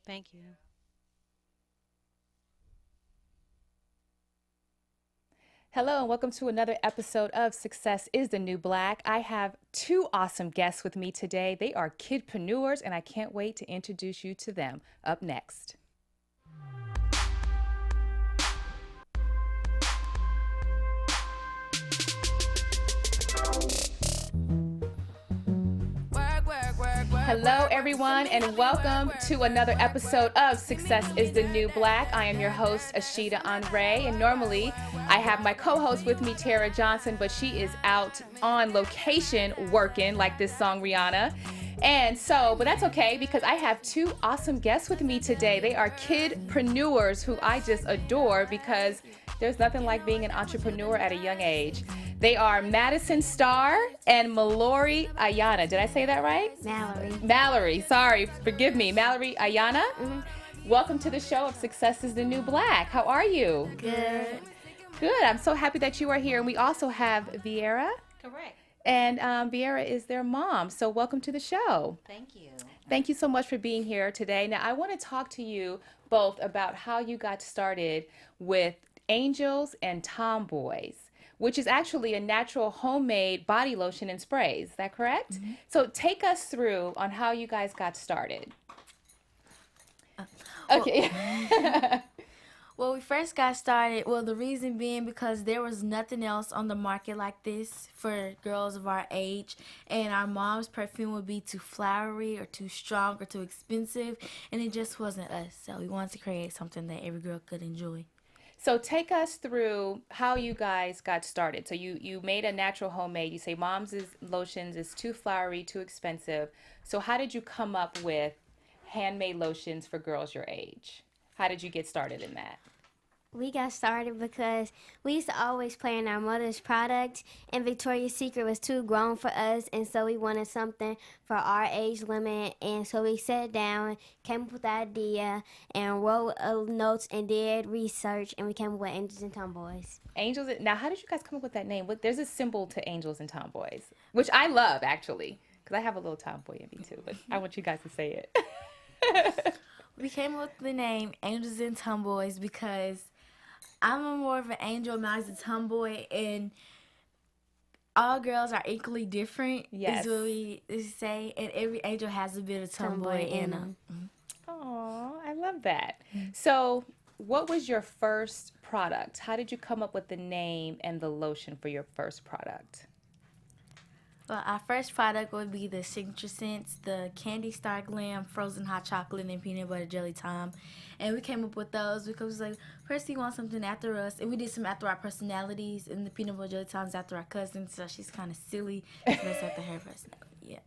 Thank you. Hello, and welcome to another episode of Success is the New Black. I have two awesome guests with me today. They are Kidpreneurs, and I can't wait to introduce you to them. Up next. Hello, everyone, and welcome to another episode of Success is the New Black. I am your host, Ashida Onrae, and normally I have my co host with me, Tara Johnson, but she is out on location working, like this song, Rihanna. But that's okay because I have two awesome guests with me today. They are kidpreneurs who I just adore because there's nothing like being an entrepreneur at a young age. They are Madison Starr and Mallory Iyana. Did I say that right? Mallory. Mallory, sorry, forgive me. Mallory Iyana. Welcome to the show of Success is the New Black. How are you? Good. Good. I'm so happy that you are here. And we also have Vieira. Correct. And Vieira is their mom. So welcome to the show. Thank you. Thank you so much for being here today. Now, I want to talk to you both about how you got started with Angels and Tomboys, which is actually a natural homemade body lotion and sprays. Is that correct? So take us through on how you guys got started. Okay. Well, we first got started, the reason being because there was nothing else on the market like this for girls of our age, and our mom's perfume would be too flowery or too strong or too expensive, and it just wasn't us. So we wanted to create something that every girl could enjoy. So take us through how you guys got started. So you made a natural homemade. You say mom's lotions is too flowery, too expensive. So how did you come up with handmade lotions for girls your age? How did you get started in that? We got started because we used to always play in our mother's product, and Victoria's Secret was too grown for us, and so we wanted something for our age limit. And so we sat down, came up with the idea, and wrote notes and did research, and we came up with Angels and Tomboys. Angels. Now, how did you guys come up with that name? There's a symbol to Angels and Tomboys, which I love actually, because I have a little tomboy in me too. But I want you guys to say it. We came up with the name Angels and Tomboys because I'm more of an angel, Mallory's a tomboy, and all girls are equally different. Yes. Is what we say, and every angel has a bit of tomboy in them. Oh, I love that. So, what was your first product? How did you come up with the name and the lotion for your first product? Well, our first product would be the Signature Scents, the Candy Star Glam, Frozen Hot Chocolate, and Peanut Butter Jelly Time. And we came up with those because like, first we want something after us, and we did some after our personalities, and the Peanut Butter Jelly Time's after our cousin, so she's kind of silly, so that's after her personality, yeah.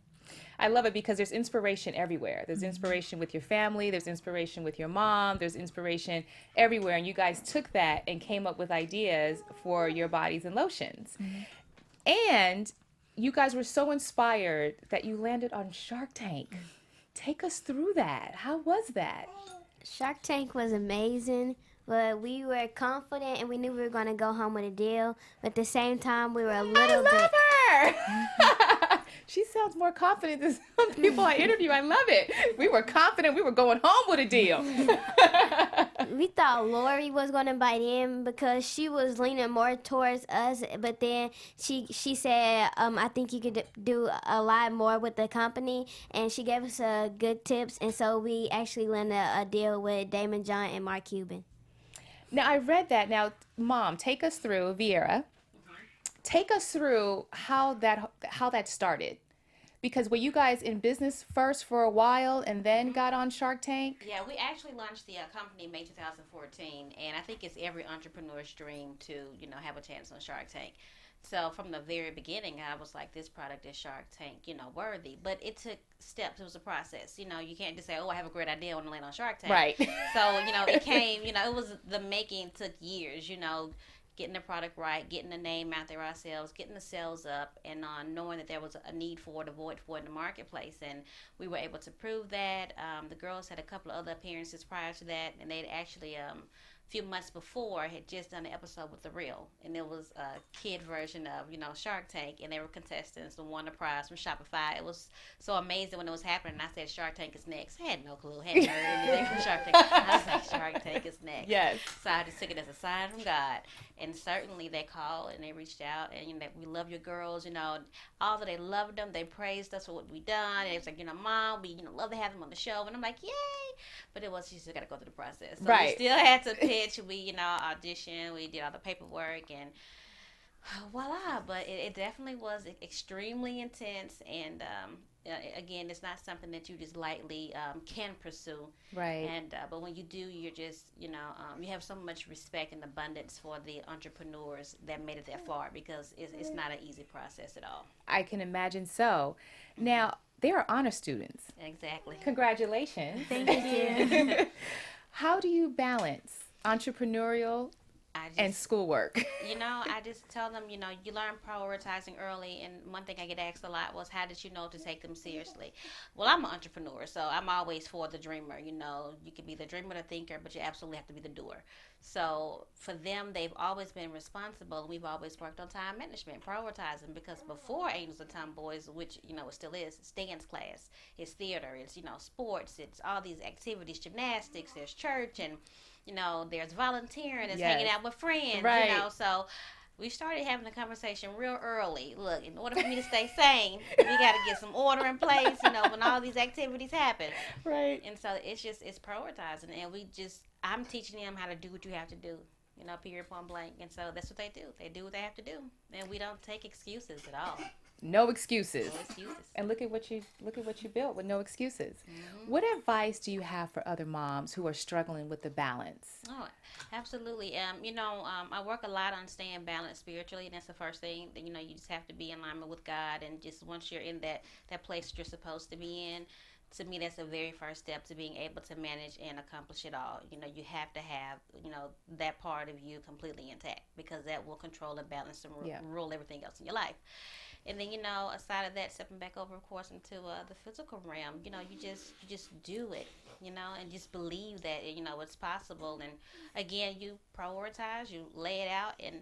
I love it because there's inspiration everywhere. There's inspiration with your family, there's inspiration with your mom, there's inspiration everywhere. And you guys took that and came up with ideas for your bodies and lotions. And you guys were so inspired that you landed on Shark Tank. Take us through that. How was that? Shark Tank was amazing, but we were confident and we knew we were going to go home with a deal. But at the same time, we were a little bit. Her! She sounds more confident than some people I interview. I love it. We were confident we were going home with a deal. We thought Lori was going to bite in because she was leaning more towards us, but then she said, I think you could do a lot more with the company, and she gave us good tips, and so we actually landed a deal with Damon John and Mark Cuban. Now, I read that. Now, Mom, take us through, Vieira. Take us through how that started. Because were you guys in business first for a while and then got on Shark Tank? Yeah, we actually launched the company in May 2014, and I think it's every entrepreneur's dream to, have a chance on Shark Tank. So from the very beginning, I was like, this product is Shark Tank, worthy. But it took steps. It was a process. You can't just say, oh, I have a great idea, I want to land on Shark Tank. Right. So, it came, it was the making took years, getting the product right, getting the name out there ourselves, getting the sales up, and knowing that there was a need for it, a void for it in the marketplace. And we were able to prove that. The girls had a couple of other appearances prior to that, and they'd actually few months before had just done an episode with The Real, and it was a kid version of, you know, Shark Tank, and they were contestants and won the prize from Shopify. It was so amazing when it was happening. I said Shark Tank is next. I had no clue, hadn't heard anything from Shark Tank. I was like, Shark Tank is next. Yes. So I just took it as a sign from God, and certainly they called and they reached out, and, you know, we love your girls, you know, although they loved them, they praised us for what we done, and it was like, you know, Mom, we, you know, love to have them on the show, and I'm like, yay. But it was, you still got to go through the process. So right. We still had to pitch. We, you know, audition. We did all the paperwork, and voila. But it definitely was extremely intense. And again, it's not something that you just lightly can pursue. Right. And but when you do, you're just, you know, you have so much respect and abundance for the entrepreneurs that made it that far, because it's not an easy process at all. I can imagine so. Now, they are honor students. Exactly. Congratulations. Thank you. How do you balance entrepreneurial and schoolwork? You know, I just tell them, you know, you learn prioritizing early. And one thing I get asked a lot was, how did you know to take them seriously? Well, I'm an entrepreneur, so I'm always for the dreamer. You know, you can be the dreamer, the thinker, but you absolutely have to be the doer. So for them, they've always been responsible. We've always worked on time management, prioritizing, because before Angels and Tomboys, which, you know, it still is, it's dance class, it's theater, it's, you know, sports, it's all these activities, gymnastics, there's church, and, you know, there's volunteering, there's hanging out with friends, right. You know, so we started having a conversation real early. Look, in order for me to stay sane, we got to get some order in place, you know, when all these activities happen. Right. And so it's prioritizing, and I'm teaching them how to do what you have to do, you know, period, point blank. And so that's what they do. They do what they have to do, and we don't take excuses at all. No excuses. No excuses. And look at what you built with no excuses. Mm-hmm. What advice do you have for other moms who are struggling with the balance? Oh, absolutely. You know, I work a lot on staying balanced spiritually, and that's the first thing. You know, you just have to be in alignment with God, and just once you're in that place that you're supposed to be in, to me, that's the very first step to being able to manage and accomplish it all. You know, you have to have, you know, that part of you completely intact, because that will control and balance and rule everything else in your life. And then, you know, aside of that, stepping back over, of course, into the physical realm, you know, you just do it, you know, and just believe that, you know, it's possible. And again, you prioritize, you lay it out, and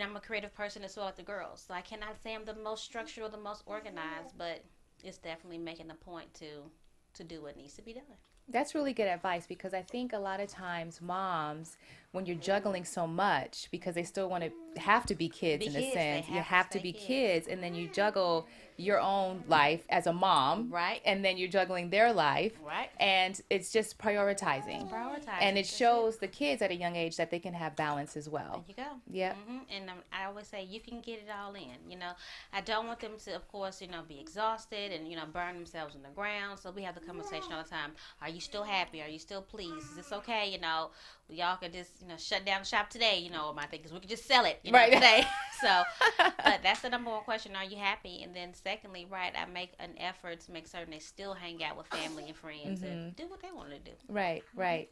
I'm a creative person as well as the girls. So I cannot say I'm the most structured or the most organized, but it's definitely making a point to do what needs to be done. That's really good advice, because I think a lot of times moms, when you're juggling so much, because they still have to be kids in a sense, you have to be kids, and then you juggle your own life as a mom, right? And then you're juggling their life, right? And it's just prioritizing. And it shows the kids at a young age that they can have balance as well. There you go. Yeah. Mm-hmm. And I always say, you can get it all in. You know, I don't want them to, of course, you know, be exhausted and, you know, burn themselves in the ground. So we have the conversation all the time. Are you still happy? Are you still pleased? Is this okay? You know, y'all could just, you know, shut down the shop today. You know, my thing is we could just sell it, you know, today. So, but that's the number one question. Are you happy? And then secondly, right, I make an effort to make certain they still hang out with family and friends and do what they want to do. Right, right.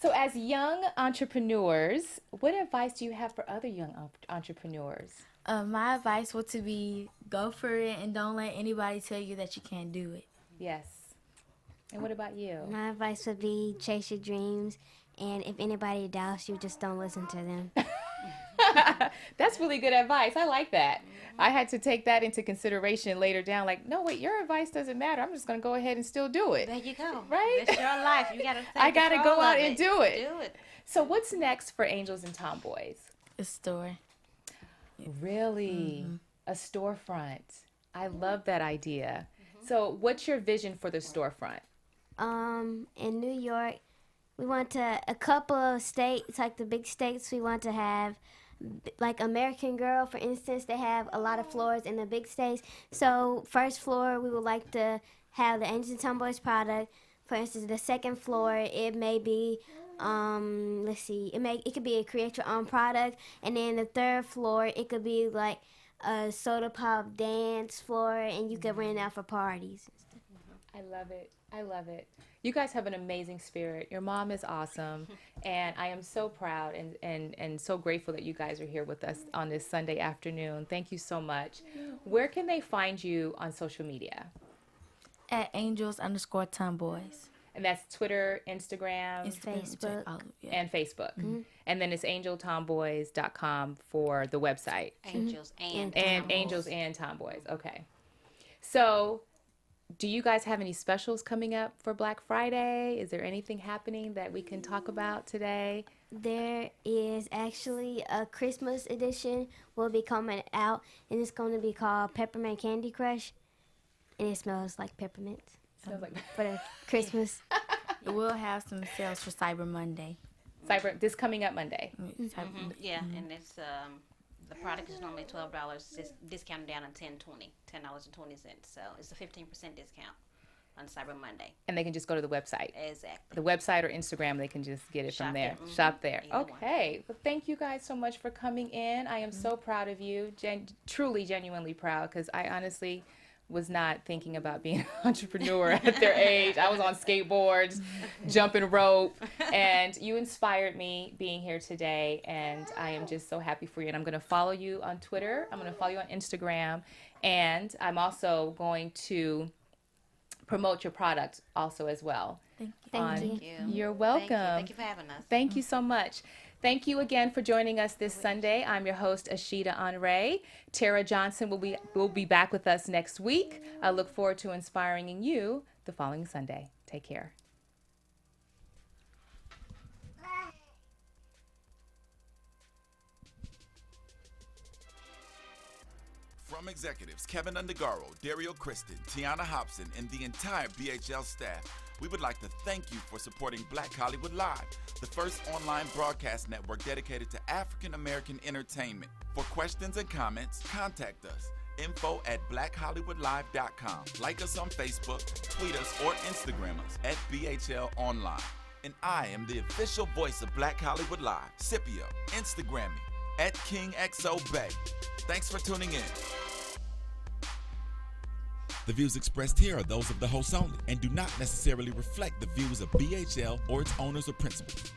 So as young entrepreneurs, what advice do you have for other young entrepreneurs? My advice would to be, go for it and don't let anybody tell you that you can't do it. Yes. And what about you? My advice would be, chase your dreams, and if anybody doubts you, just don't listen to them. That's really good advice. I like that. I had to take that into consideration later down. Like, no, wait, your advice doesn't matter. I'm just going to go ahead and still do it. There you go. Right? It's your life. You got to I got to go out and do it. Do it. So what's next for Angels and Tomboys? A store. Really? A storefront. I love that idea. So what's your vision for the storefront? In New York, we want to, a couple of states, like the big states, we want to have, like American Girl, for instance, they have a lot of floors in the big states. So first floor, we would like to have the Angels and Tomboys product. For instance, the second floor, it may be, it could be a create your own product. And then the third floor, it could be like a soda pop dance floor, and you could rent it out for parties. I love it. I love it. You guys have an amazing spirit. Your mom is awesome. And I am so proud and so grateful that you guys are here with us on this Sunday afternoon. Thank you so much. Where can they find you on social media? At Angels_Tomboys. And that's Twitter, Instagram, Facebook. and Facebook. Mm-hmm. And then it's angeltomboys.com for the website. Angels and Angels and Tomboys. Okay. So, do you guys have any specials coming up for Black Friday? Is there anything happening that we can talk about today? There is actually a Christmas edition will be coming out, and it's going to be called Peppermint Candy Crush, and it smells like peppermint. Smells like For the Christmas. We'll have some sales for Cyber Monday. this coming up Monday. Yeah, and it's the product is normally $12, discounted down to $10.20. So it's a 15% discount on Cyber Monday. And they can just go to the website. Exactly. The website or Instagram, they can just get it from Shop there. there. Shop there. Either Okay. Well, thank you guys so much for coming in. I am so proud of you. Truly, genuinely proud, because I honestly was not thinking about being an entrepreneur at their age. I was on skateboards, jumping rope, and you inspired me being here today, and I am just so happy for you. And I'm going to follow you on Twitter. I'm going to follow you on Instagram, and I'm also going to promote your product also as well. Thank you. Thank you. You're welcome. Thank you for having us. Thank you so much. Thank you again for joining us this Sunday. I'm your host, Ashida Onrae. Tara Johnson will be back with us next week. I look forward to inspiring you the following Sunday. Take care. From executives Keven Undergaro, Dario Kristen, Tiana Hobson, and the entire BHL staff, we would like to thank you for supporting Black Hollywood Live, the first online broadcast network dedicated to African American entertainment. For questions and comments, contact us. info@blackhollywoodlive.com. Like us on Facebook, tweet us, or Instagram us at BHL Online. And I am the official voice of Black Hollywood Live, Scipio. Instagram me at KingXOBay. Thanks for tuning in. The views expressed here are those of the host only and do not necessarily reflect the views of BHL or its owners or principals.